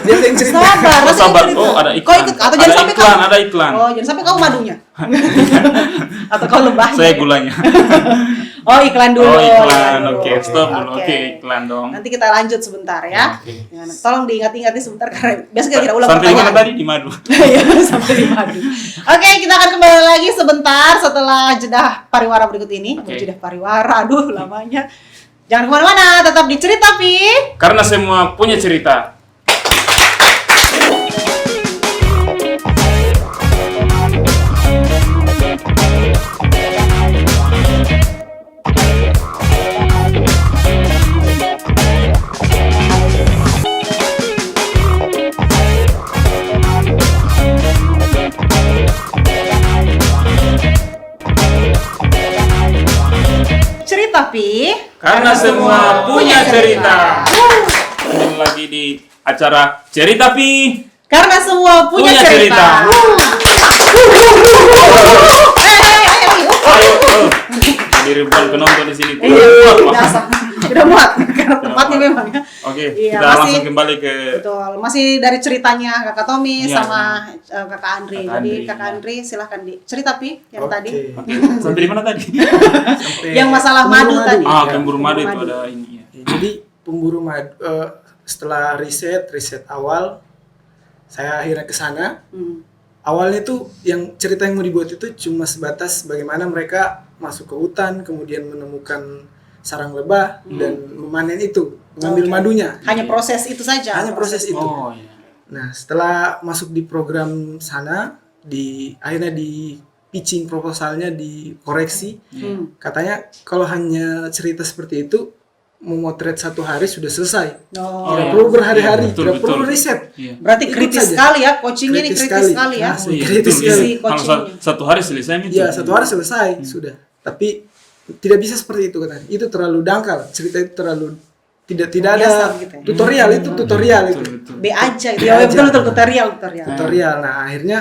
dia yang cerita. Sabar, Oh, sabar. cerita. Oh, ada Kau iklan. ikut atau jangan sampai kau. Ada iklan. Oh, jangan sampai kau madunya. Atau kau lebahnya. Saya gulanya. Oh, iklan dulu. Oh, iklan. iklan dulu. Oke, stop dulu. Oke. Oke, iklan dong. Nanti kita lanjut sebentar ya. Oke. Ya, tolong diingat-ingat nih sebentar karena biasa kita ulang Sampai mana pertanyaan. tadi di madu? Ya, sampai di madu. Oke, kita akan kembali lagi sebentar setelah jeda pariwara berikut ini. Oke. Jeda pariwara, aduh lamanya. Jangan kemana-mana, tetap di Cerita Pi. Karena semua punya cerita. Karena semua punya cerita. Kembali lagi di acara Cerita Pi. Karena semua punya Punya cerita. Ayo. Jadi ribuan penonton di sini. Muat, Pak. Biasa. Tidak muat karena tempatnya memang ya. Oke, Iya, kita langsung kembali ke betul. Masih dari ceritanya Kakak Tommy Iya. sama Kakak Andri. Kakak Jadi Andri. Kakak Andri silahkan di cerita Pi yang Oke. tadi. Oke, sampai di mana tadi? Sampai Yang masalah pemburu madu tadi. Ah, Ya, pemburu madu itu madu. ada ini ya. Ya, jadi pemburu madu setelah riset awal saya akhirnya ke sana. Awalnya tuh yang cerita yang mau dibuat itu cuma sebatas bagaimana mereka masuk ke hutan kemudian menemukan sarang lebah dan memanen itu, mengambil Oke. madunya. Hanya proses itu saja. Hanya proses itu. Oh iya. Nah, setelah masuk di program sana, akhirnya di pitching proposalnya dikoreksi. Katanya kalau hanya cerita seperti itu, memotret 1 hari sudah selesai. Oh, Tidak iya. perlu berhari-hari, Betul, tidak betul. perlu riset. Iya. berarti Ikut kritis saja. sekali ya, coachingnya ini kritis sekali ya. Asli, Oh, iya, kritis betul, sekali. iya. Kalau coachingnya. satu hari selesai itu. Iya, 1 hari selesai sudah. Tapi tidak bisa seperti itu katanya. Itu terlalu dangkal. Cerita itu terlalu tidak ada Biasa gitu ya. tutorial itu tutorial itu. Betul, betul. B aja itu. B Ya, aja. betul tutorial. Tutorial. Nah, akhirnya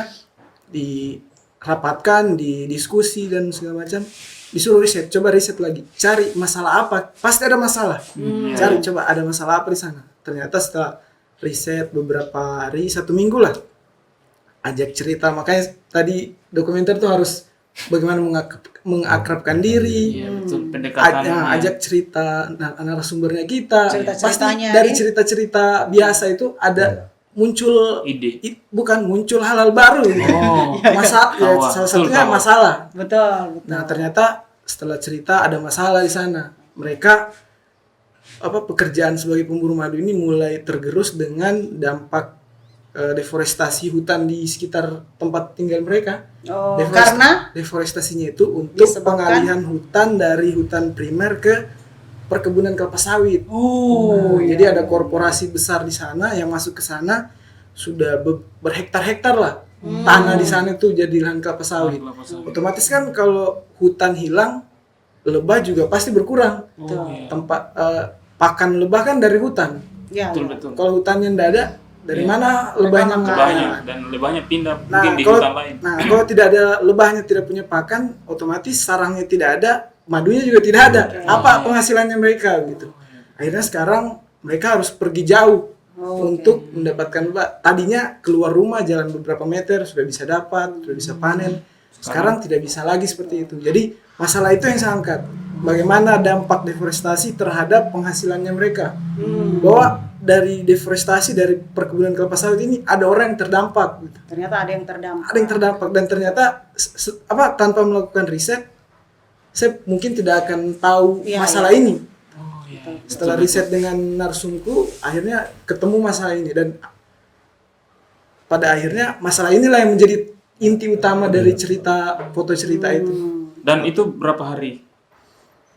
dirapatkan, didiskusi dan segala macam. Disuruh riset, coba riset lagi, cari masalah apa, pasti ada masalah. Cari coba ada masalah apa di sana. Ternyata setelah riset beberapa hari, 1 minggu lah, ajak cerita. Makanya tadi dokumenter tuh harus bagaimana mengakrabkan diri, Iya, betul. Pendekatannya. ajak cerita narasumbernya kita. Cerita-ceritanya, Pasti dari ya. cerita-cerita biasa itu ada muncul Ide. bukan muncul hal-hal baru. Oh. Masalah ya, Tawa. salah Betul, satunya tawa. masalah. Betul. Nah, ternyata setelah cerita ada masalah di sana. Mereka pekerjaan sebagai pemburu madu ini mulai tergerus dengan dampak deforestasi hutan di sekitar tempat tinggal mereka. Oh, karena Deforestasinya itu untuk Disebabkan? pengalihan hutan dari hutan primer ke perkebunan kelapa sawit. Jadi ada korporasi besar di sana yang masuk ke sana sudah berhektar-hektar lah. Tanah di sana itu jadi lahan kelapa sawit. Kelapa sawit. Otomatis kan kalau hutan hilang, lebah juga pasti berkurang. Oh, iya. Tempat pakan lebah kan dari hutan. ya, Betul, betul. Kalau hutannya ndak ada, dari Iya. mana lebahnya makan? Lebahnya dan lebahnya pindah Nah, mungkin di kalau, hutan lain. nah, kalau tidak ada lebahnya, tidak punya pakan, otomatis sarangnya tidak ada, madunya juga tidak ada. Apa penghasilannya mereka gitu? Akhirnya sekarang mereka harus pergi jauh untuk mendapatkan lebah. Tadinya keluar rumah jalan beberapa meter sudah bisa dapat, sudah bisa panen. Sekarang tidak bisa lagi seperti itu. Jadi masalah itu yang saya angkat. Bagaimana dampak deforestasi terhadap penghasilannya mereka? Bahwa dari deforestasi dari perkebunan kelapa sawit ini ada orang yang terdampak. Gitu. ternyata ada yang terdampak. Ada yang terdampak dan ternyata tanpa melakukan riset saya mungkin tidak akan tahu Iya, masalah iya. ini. Oh iya. Setelah riset dengan narsumku akhirnya ketemu masalah ini dan pada akhirnya masalah inilah yang menjadi inti utama dari foto cerita itu. Dan itu berapa hari?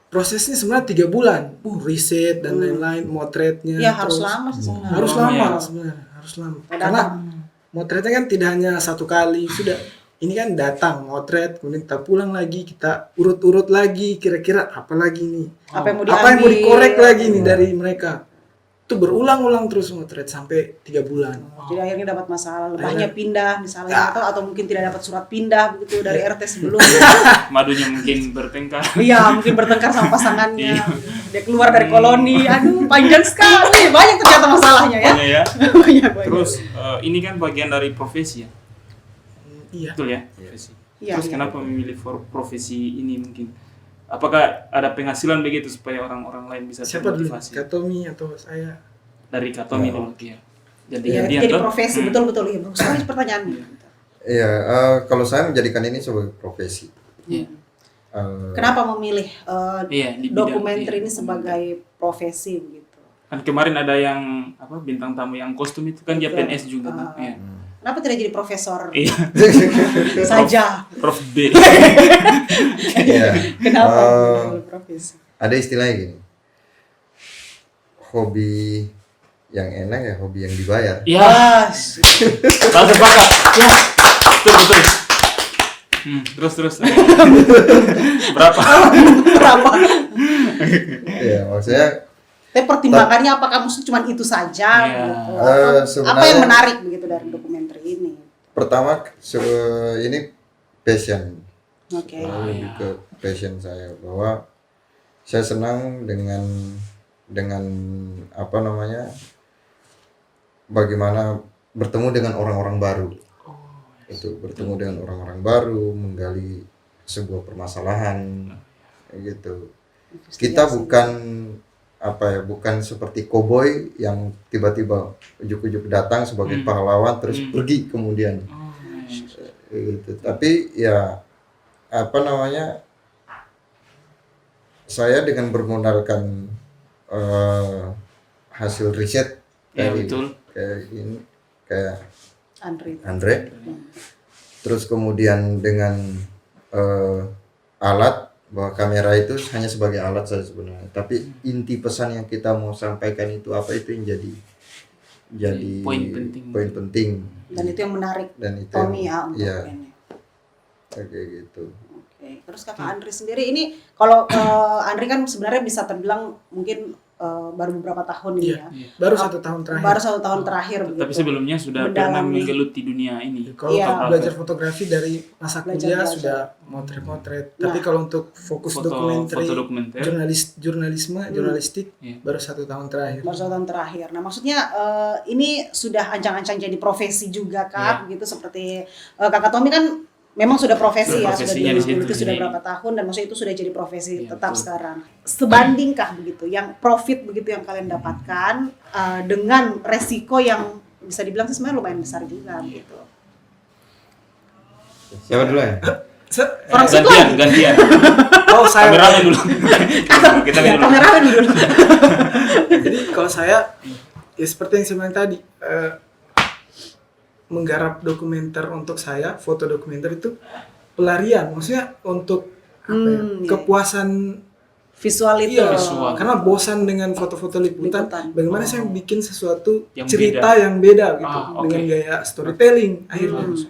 Prosesnya sebenarnya 3 bulan. Riset dan lain-lain, motretnya. Ya harus terus- lama sih sebenarnya. Harus Lama lama ya? sebenarnya, harus lama. Datang. Karena motretnya kan tidak hanya 1 kali, sudah. Ini kan datang, motret, kemudian kita pulang lagi, kita urut-urut lagi, kira-kira apa lagi nih? Apa yang mau Apa yang mau diambil? dikorek lagi nih dari mereka? Itu berulang-ulang terus motret sampai 3 bulan. Jadi akhirnya dapat masalah, lebahnya pindah misalnya atau mungkin tidak dapat surat pindah begitu dari RT sebelumnya. Madunya mungkin bertengkar. Iya, mungkin bertengkar sama pasangannya. Dia keluar dari koloni. Aduh, panjang sekali. Banyak ternyata masalahnya ya. Makanya ya. Banyak. Terus ini kan bagian dari profesi ya. Iya. Betul ya? Profesi. Iya, Terus iya. kenapa memilih profesi ini mungkin? Apakah ada penghasilan begitu supaya orang-orang lain bisa Siapa dulu? termotivasi? Kak Tommy atau saya? Dari Katomi dulu ya. Jadi Iya, gantian jadi toh? profesi betul-betul iya. Bagus sekali pertanyaannya. Iya, kalau saya menjadikan ini sebagai profesi. Iya. Kenapa memilih Iya, di bidang- dokumenter iya. ini sebagai profesi begitu? Kan kemarin ada yang bintang tamu yang kostum itu kan dia Betul. PNS juga kan. Iya. Kenapa tidak jadi profesor Iya. saja? Prof B. Iya. Kenapa Eh, memilih profesi? Ada istilahnya gini. Hobi yang enak ya hobi yang dibayar. Iya. Yes. Salah sepakat. Ya. Betul. Terus. Berapa? Berapa? Ya, maksudnya Tapi pertimbangannya apakah mesti cuma itu saja? Iya. Gitu? Apa Sebenarnya- yang menarik begitu dari dokumenter ini? pertama ini passion. Oke. Lebih ke passion saya, bahwa saya senang dengan apa namanya, bagaimana bertemu dengan orang-orang baru. Itu bertemu dengan orang-orang baru, menggali sebuah permasalahan kayak gitu. Kita bukan bukan seperti koboi yang tiba-tiba ujuk-ujuk datang sebagai pahlawan terus pergi kemudian. Gitu. Tapi ya apa namanya, saya dengan bermodalkan hasil riset Ya, dari betul. kayak ini, kayak Andre. terus kemudian dengan alat, bahwa kamera itu hanya sebagai alat saja sebenarnya, tapi inti pesan yang kita mau sampaikan itu apa, itu yang jadi poin penting. Dan itu yang menarik Dan itu Tommy ya untuk ya, ini. kayak gitu. Oke. Terus kakak Andri sendiri ini, kalau Andri kan sebenarnya bisa terbilang mungkin baru beberapa tahun ini ya. Baru 1 tahun terakhir. Baru 1 tahun terakhir Tapi begitu. sebelumnya sudah pernah Mendalami. menggeluti dunia ini. Kalau Iya. untuk belajar fotografi dari masa kuliah Belajar. sudah motret-motret. Nah. Tapi kalau untuk fokus dokumenter, foto dokumenter. jurnalistik Iya. baru 1 tahun terakhir. Baru 1 tahun terakhir. Nah maksudnya ini sudah ancang-ancang jadi profesi juga kan, begitu seperti kakak Tommy kan memang sudah profesi ya, sudah Profesinya di situ, itu sudah jadi- berapa tahun, dan maksudnya itu sudah jadi profesi Iya, tetap betul. sekarang. Sebandingkah begitu yang profit begitu yang kalian dapatkan dengan resiko yang bisa dibilang sih sebenarnya lumayan besar juga gitu. Siapa dulu ya? Orang situ lagi. Gantian. Oh saya, Kameramen dulu. Kita Ya, dulu. kameramen dulu. jadi kalau saya ya seperti yang saya bilang tadi, menggarap dokumenter untuk saya, foto dokumenter itu pelarian, maksudnya untuk Iya. kepuasan Visual itu. Iya, Visual. karena bosan dengan foto-foto liputan. Liputan. Bagaimana saya bikin sesuatu Yang cerita beda. yang beda gitu, Ah, dengan oke. gaya storytelling akhirnya. Bagus.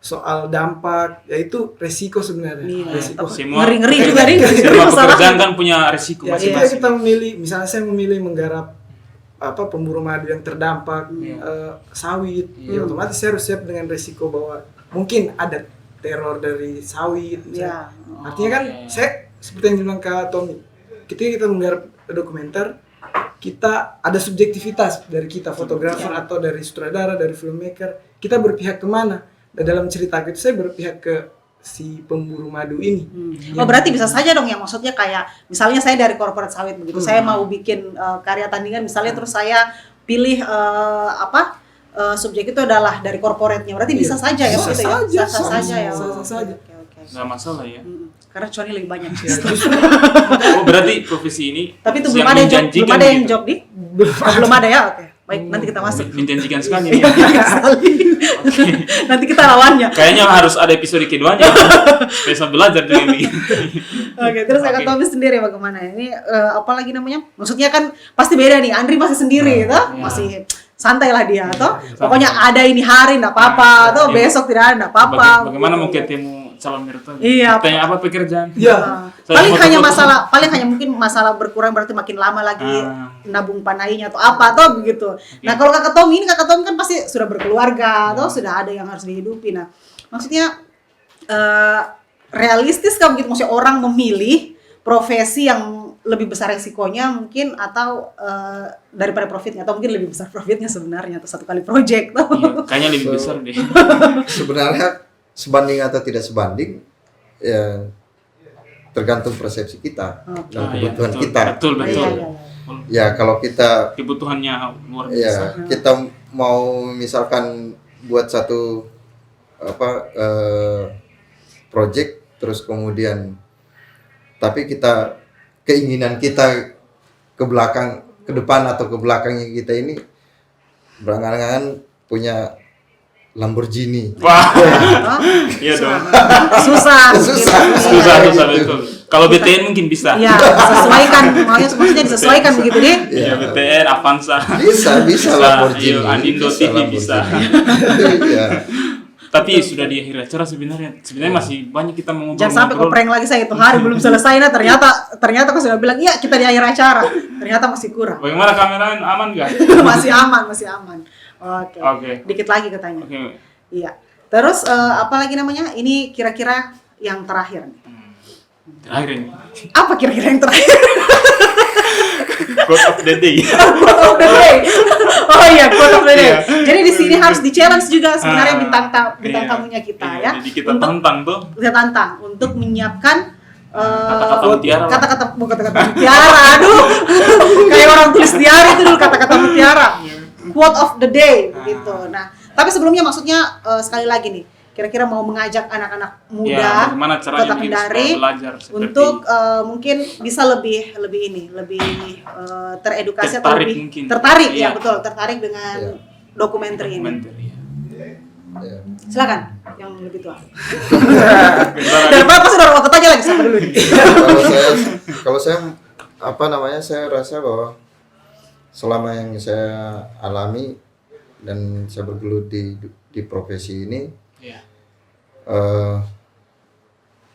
Soal dampak, yaitu resiko sebenarnya. Iya. Resiko. Semua Ngeri-ngeri juga nih. Semua Masalah. pekerjaan kan punya risiko Ya, masing-masing. kita memilih, misalnya saya memilih menggarap pemburu madu yang terdampak sawit, ya otomatis saya harus siap dengan resiko bahwa mungkin ada teror dari sawit. Iya. Artinya kan saya seperti yang bilang Kak Tommy, ketika kita menggarap dokumenter, kita ada subjektivitas dari kita fotografer atau dari sutradara, dari filmmaker, kita berpihak kemana? Dan dalam cerita itu saya berpihak ke si pemburu madu ini. Oh berarti bisa saja dong, yang maksudnya kayak misalnya saya dari korporat sawit begitu, saya mau bikin karya tandingan misalnya, terus saya pilih subjek itu adalah dari korporatnya, berarti bisa saja ya Bisa begitu ya, saja, sah-sah saja ya. sah-sah Oke, saja. oke. Nggak masalah ya. Karena cuannya lebih banyak. Ya, justru Oh berarti profesi ini Tapi itu yang belum ada yang job, menjanjikan belum ada yang gitu. job di? Belum ada ya, oke. Baik, nanti kita masuk. Menjanjikan sekali ya. Nanti kita lawannya. Kayaknya harus ada episode keduanya. Bisa belajar dengan ini. Oke, terus kakak Oke. Tommy sendiri bagaimana? Ini apa lagi namanya? Maksudnya kan pasti beda nih. Andri masih sendiri, gitu. Masih santai lah dia, toh. Pokoknya ada ini hari enggak apa-apa, toh Iya. besok tidak ada enggak apa-apa. Bagaimana mau ketemu calon mertua? Iya. Tanya apa pekerjaan? ya Paling Saya hanya foto-foto. paling hanya mungkin masalah berkurang berarti makin lama lagi Ah. nabung panainya atau apa toh begitu. Nah, kalau kakak Tommy ini, kakak Tommy kan pasti sudah berkeluarga, toh sudah ada yang harus dihidupi. Nah, maksudnya realistis kan begitu, maksudnya orang memilih profesi yang lebih besar resikonya mungkin, atau daripada profitnya, atau mungkin lebih besar profitnya sebenarnya, atau satu kali project toh. Iya, kayaknya lebih besar deh. Sebenarnya sebanding atau tidak sebanding ya tergantung persepsi kita dan Ah, iya, kebutuhan betul. kita. Betul, betul. Iya, iya, Ya kalau kita Kebutuhannya luar biasa. ya kita mau misalkan buat satu project, terus kemudian tapi kita keinginan kita ke belakang, ke depan atau ke belakangnya kita ini berangan-angan punya Lamborghini. Wah, Toh, iya dong. susah. Susah. Susah, Iya, susah betul. Kalau BTN mungkin bisa. Iya, disesuaikan, maksudnya disesuaikan begitu deh. Iya, BTN, Avanza. Bisa Bisa, Lamborghini. iya, Anindo TV bisa. Lamborghini. Iya. Tapi sudah di akhir acara sebenarnya masih banyak kita mau Jangan sampai kau prank lagi saya itu hari belum selesai nah ternyata kau sudah bilang iya kita di akhir acara. Ternyata masih kurang. Bagaimana kameramen, aman nggak? masih aman. Oke. Dikit lagi katanya. Oke. Iya. Terus apa lagi namanya? Ini kira-kira yang terakhir nih. Terakhir ini. Apa kira-kira yang terakhir? Quote of the day. Quote of the day. Oh iya, quote of the day. Iya. Jadi di sini harus di-challenge juga sebenarnya bintang tamunya kita Iya, ya. jadi kita tantang tuh. Kita tantang untuk menyiapkan Kata-kata mutiara. kata-kata mutiara. Aduh. Kayak orang tulis diary itu dulu kata-kata mutiara. Quote of the day gitu. Nah, tapi sebelumnya maksudnya sekali lagi nih, kira-kira mau mengajak anak-anak muda Ya, bagaimana caranya Kota mungkin Kendari supaya belajar seperti untuk mungkin bisa lebih teredukasi atau Tertarik lebih mungkin. tertarik Iya. ya betul, tertarik dengan Iya. dokumenter ini. Ya. Silakan yang lebih tua. Bentar Dan lagi. Bapak sudah waktu tanya lagi siapa dulu nih. Kalau saya apa namanya, saya rasa bahwa selama yang saya alami dan saya bergelut di profesi ini, Iya.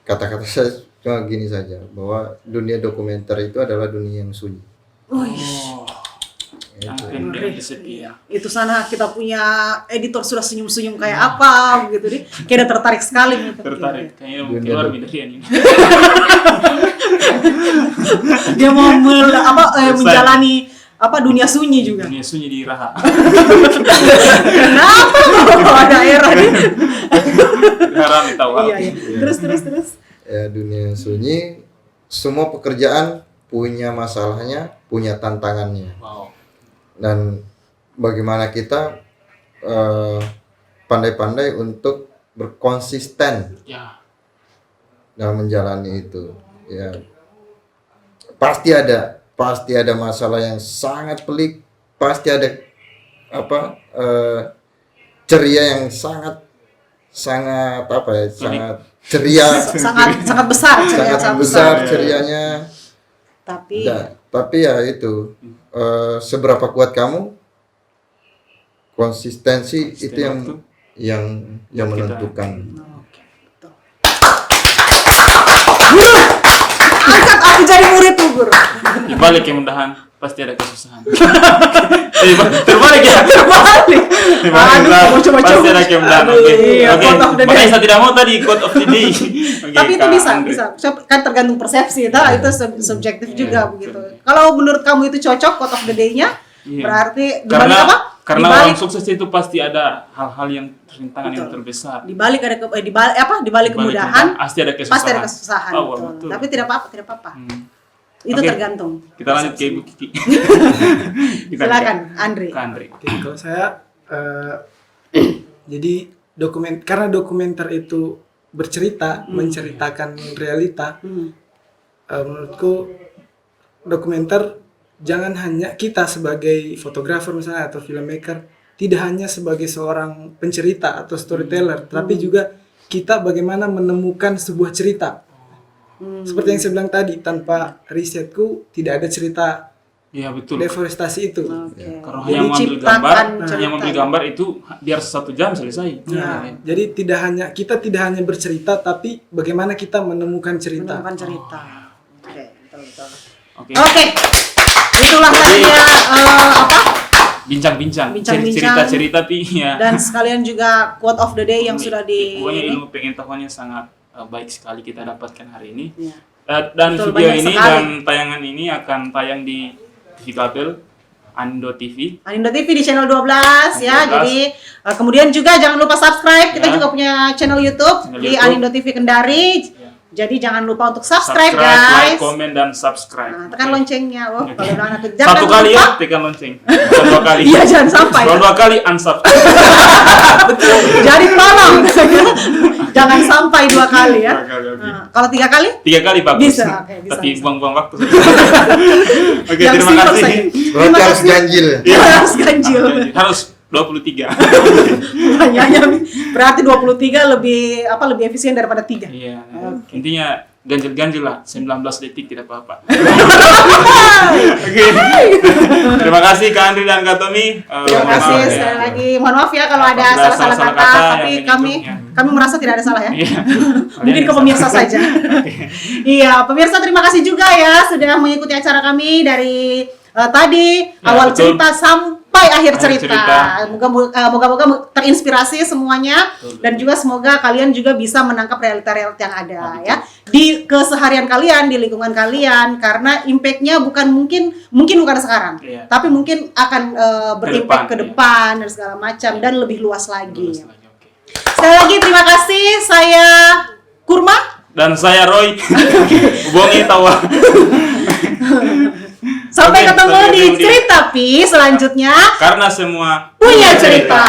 kata-kata saya cuma gini saja, bahwa dunia dokumenter itu adalah dunia yang sunyi. Oh. Yang Itu. pendek disedia. Itu sana kita punya editor sudah senyum-senyum kayak apa gitu nih. Kayak udah tertarik sekali gitu. Tertarik. Kayaknya mau Dunia keluar dok- dari ini. Dia mau Selesai. menjalani dunia sunyi juga. Dunia sunyi di Raha. Kenapa kok ada daerah nih? Haram tahu. Iya. Terus. Ya, dunia sunyi, semua pekerjaan punya masalahnya, punya tantangannya. Wow. Dan bagaimana kita pandai-pandai untuk berkonsisten Ya. dalam menjalani itu. Ya, pasti ada masalah yang sangat pelik, pasti ada ceria yang sangat ceria, sangat besar ceria, sangat besar cerianya. Tapi Tapi ya itu, seberapa kuat kamu, konsistensi itu yang menentukan. Oke, betul. Guru, angkat aku jadi murid tuh guru. Di balik kemudahan pasti ada kesusahan. Terbalik ya. Terbalik. Aduh, mau coba-coba. Pasti ada kemudahan. Aduh, Oke. iya, Oke. quote of the day. Makanya saya tidak mau tadi quote of the day. Oke, Tapi itu Kak bisa. Andre. Kan tergantung persepsi, itu subjektif juga begitu. Kalau menurut kamu itu cocok quote of the day-nya, Iya. berarti dibalik apa? Karena Dibalik- orang sukses itu pasti ada hal-hal yang rintangan yang terbesar. dibalik ada dibalik kemudahan pasti ada kesusahan. pasti ada kesusahan. Oh, betul. betul. Tapi tidak apa-apa. Itu Oke. tergantung. Kita lanjut ke Ibu Kiki. Silakan, Andre. Ke Andre. Oke, kalau saya jadi karena dokumenter itu bercerita, menceritakan realita. Menurutku dokumenter jangan hanya kita sebagai fotografer misalnya atau filmmaker, tidak hanya sebagai seorang pencerita atau storyteller, tapi juga kita bagaimana menemukan sebuah cerita. Seperti yang saya bilang tadi, tanpa risetku tidak ada cerita Iya betul. deforestasi itu. Oke. Kalau Jadi hanya mengambil ciptakan gambar, cerita. hanya mengambil gambar itu biar 1 jam selesai. Nah, jadi kita tidak hanya bercerita, tapi bagaimana kita menemukan cerita. Menemukan cerita. Oke, betul. Oke. Oke. Itulah Jadi- tadi ya Bincang-bincang, Bincang-bincang. cerita-cerita ya. dan sekalian juga quote of the day yang sudah Pokoknya di ilmu pengetahuannya sangat baik sekali kita dapatkan hari ini. Ya. Dan Betul, video banyak ini sekali. dan tayangan ini akan tayang di TV kabel Anindo TV. Anindo TV di channel 12 ya. 12. Jadi kemudian juga jangan lupa subscribe. Kita Ya. juga punya channel YouTube Channel di YouTube. Anindo TV Kendari. Ya. Jadi jangan lupa untuk subscribe like, guys. komen dan subscribe. Nah, tekan Oke. loncengnya. Oh, Oke. kalau udah anak Satu kali ya, tekan lonceng. Bukan 2 kali. Iya, jangan sampai. Kalau 2 kali unsubscribe. Jadi tolong jangan sampai 2 kali ya. 2 kali, oke. Nah, kalau 3 kali 3 kali bagus. Bisa, oke, bisa, Tapi bisa. buang-buang waktu. Oke, yang terima simple kasih. saja. Berarti Terima harus kasih. ganjil. Harus ganjil. Harus 23. Pertanyaannya berarti 23 lebih efisien daripada 3. Iya. Intinya ganjil-ganjil lah 19 detik tidak apa-apa. Oke. Terima kasih Kak Andri dan Kak Tommy. Terima Mohon kasih maaf ya. sekali lagi. Mohon maaf ya kalau ada Apabila salah-salah salah-salah kata, kata tapi yang kami menyinggung, merasa tidak ada salah ya. Iya. Mungkin ke Kalian pemirsa bisa. saja. Iya, pemirsa terima kasih juga ya sudah mengikuti acara kami dari tadi Ya, awal betul. cerita sampai akhir cerita. cerita. Moga-moga terinspirasi semuanya Betul. dan juga semoga kalian juga bisa menangkap realita-realita yang ada Ah, betul. ya di keseharian kalian, di lingkungan kalian karena impact-nya bukan mungkin bukan sekarang, Iya. tapi mungkin akan berimpact ke iya. depan dan segala macam dan lebih luas lagi. Lulus lagi, oke. Sekali lagi terima kasih, saya Kurma. Dan saya Roy. Hubungi tawa. Sampai Oke, ketemu sampai di ketemu di- cerita Pi selanjutnya. Karena semua Punya cerita.